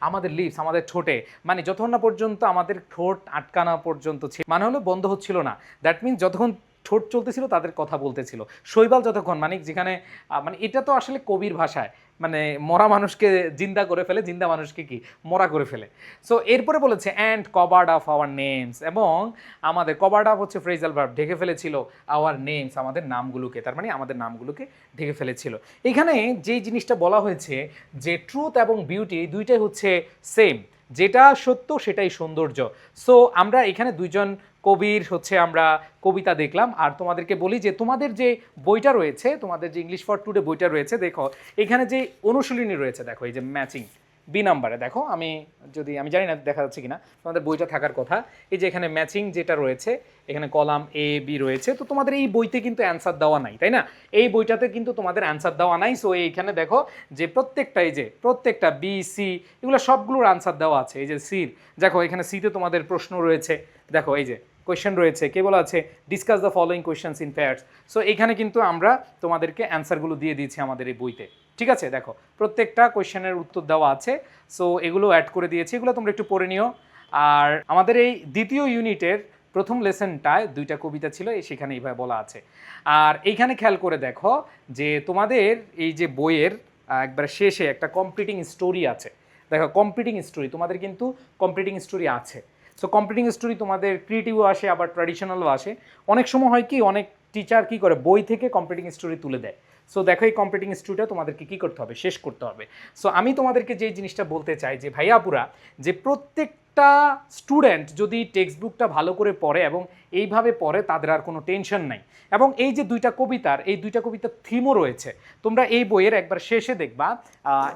আমাদের লিভস আমাদের ঠোঁটে, মানে যতক্ষণ না পর্যন্ত আমাদের ঠোঁট আটকানো পর্যন্ত ছিল, মানে হলো বন্ধ হচ্ছিল না। দ্যাট মিনস যতক্ষণ ঠোঁট চলতেছিল তাদের কথা বলতেছিল। শৈবাল যতক্ষণ, মানে যেখানে মানে এটা তো আসলে কবির ভাষায়, মানে মরা মানুষকে জিন্দা করে ফেলে, জিন্দা মানুষকে কি মরা করে ফেলে। সো এরপরে বলেছে and covered up our names, এবং আমাদের কভার্ড আপ হচ্ছে ফ্রেজাল ভার্ব, ঢেকে ফেলেছিল আওয়ার নেমস আমাদের নামগুলোকে, তার মানে আমাদের নামগুলোকে ঢেকে ফেলেছিল। এখানে যেই জিনিসটা বলা হয়েছে যে ট্রুথ এবং বিউটি দুইটাই হচ্ছে সেম, যেটা সত্য সেটাই সৌন্দর্য। সো আমরা এখানে দুইজন কবির হচ্ছে আমরা কবিতা দেখলাম, আর তোমাদেরকে বলি যে তোমাদের যে বইটা রয়েছে, তোমাদের যে ইংলিশ ফর টুডে বইটা রয়েছে, দেখো এখানে যে অনুশীলনী রয়েছে, দেখো এই যে ম্যাচিং বি নাম্বারে, দেখো আমি জানি না দেখা যাচ্ছে কিনা, তোমাদের বইটা থাকার কথা। এই যে এখানে ম্যাচিং যেটা রয়েছে, এখানে কলাম এ বি রয়েছে, তো তোমাদের এই বইতে কিন্তু অ্যান্সার দেওয়া নাই, তাই না? এই বইটাতে কিন্তু তোমাদের অ্যান্সার দেওয়া নাই। সো এইখানে দেখো যে প্রত্যেকটা, এই যে প্রত্যেকটা বি সি এগুলো সবগুলোর অ্যান্সার দেওয়া আছে। এই যে সির, দেখো এখানে সিতে তোমাদের প্রশ্ন রয়েছে, দেখো এই যে কোয়েশ্চেন রয়েছে, কে বলা আছে discuss the following questions in pairs. So এখানে কিন্তু আমরা তোমাদেরকে অ্যান্সারগুলো দিয়ে দিয়েছি আমাদের এই বইতে, ঠিক আছে। দেখো প্রত্যেকটা কোয়েশ্চেনের উত্তর দেওয়া আছে, সো এগুলো অ্যাড করে দিয়েছি, এগুলো তোমরা একটু পড়ে নিও। আর আমাদের এই দ্বিতীয় ইউনিটের প্রথম লেসনটায় দুইটা কবিতা ছিল, সেখানে এইভাবে বলা আছে। আর এইখানে খেয়াল করে দেখো যে তোমাদের এই যে বইয়ের একবার শেষে একটা কমপ্লিটিং স্টোরি আছে। দেখো কমপ্লিটিং স্টোরি, তোমাদের কিন্তু কমপ্লিটিং স্টোরি আছে। সো কমপ্লিটিং স্টোরি তোমাদের ক্রিয়েটিভও আসে, আবার ট্র্যাডিশনালও আসে। অনেক সময় হয় কি, অনেক টিচার কি করে বই থেকে কমপ্লিটিং স্টোরি তুলে দেয়। সো দেখো এই কমপ্লিটিং স্টোরিটা তোমাদেরকে কী করতে হবে, শেষ করতে হবে। সো আমি তোমাদেরকে যে জিনিসটা বলতে চাই যে ভাইয়াপুরা, যে প্রত্যেকটা স্টুডেন্ট যদি টেক্সট বুকটা ভালো করে পড়ে এবং এইভাবে পড়ে, তাদের আর কোনো টেনশন নাই। এবং এই যে দুইটা কবিতার থিমও রয়েছে, তোমরা এই বইয়ের একবার শেষে দেখবা,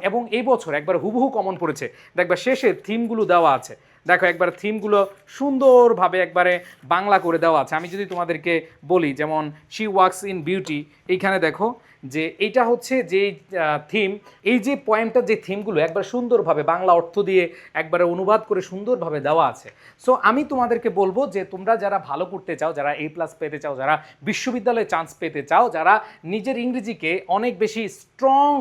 এবং এই বছর একবার হুবহু কমন পড়েছে, দেখবা শেষে থিমগুলো দেওয়া আছে। দেখো একবার থিমগুলো সুন্দরভাবে একবারে বাংলা করে দেওয়া আছে। আমি যদি তোমাদেরকে বলি, যেমন শি ওয়ার্কস ইন বিউটি, এইখানে দেখো যে এইটা হচ্ছে যে থিম, এই যে পয়েন্টটা, যে থিমগুলো একবার সুন্দরভাবে বাংলা অর্থ দিয়ে একবারে অনুবাদ করে সুন্দরভাবে দেওয়া আছে। সো আমি তোমাদেরকে বলবো যে তোমরা যারা ভালো করতে চাও, যারা A+ পেতে চাও, যারা বিশ্ববিদ্যালয়ে চান্স পেতে চাও, যারা নিজের ইংরেজিকে অনেক বেশি স্ট্রং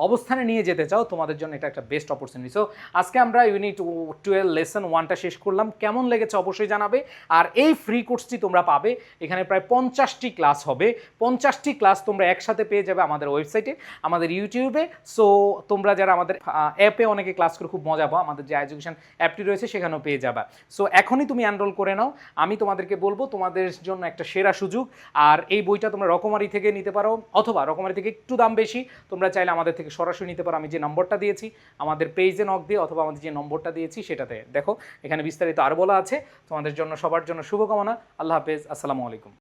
অবস্থানে নিয়ে যেতে চাও, তোমাদের জন্য এটা একটা বেস্ট অপরচুনিটি। সো আজকে আমরা ইউনিট 12 লেসন 1টা শেষ করলাম। কেমন লেগেছে অবশ্যই জানাবে। আর এই ফ্রি কোর্সটি তোমরা পাবে, এখানে প্রায় 50টি ক্লাস হবে। 50টি ক্লাস তোমরা একসাথে পেয়ে যাবে আমাদের ওয়েবসাইটে, আমাদের ইউটিউবে। সো তোমরা যারা আমাদের অ্যাপে অনেকে ক্লাস করে খুব মজা পাও, আমাদের যে এডুকেশন অ্যাপটি রয়েছে সেখানেও পেয়ে যাবে। সো এখনই তুমি এনরোল করে নাও। আমি তোমাদেরকে বলবো তোমাদের জন্য একটা সেরা সুযোগ। আর এই বইটা তোমরা রকমারি থেকে নিতে পারো, অথবা রকমারি থেকে একটু দাম বেশি তোমরা চাইলে আমাদের থেকে সরাসরি নিতে পারো। আমি যে নম্বরটা দিয়েছি আমাদের পেজে নক দিয়ে, অথবা আমাদের যে নম্বরটা দিয়েছি সেটাতে দেখো, এখানে বিস্তারিত আর বলা আছে। তোমাদের জন্য সবার জন্য শুভকামনা। আল্লাহ হাফেজ, আসসালামু আলাইকুম।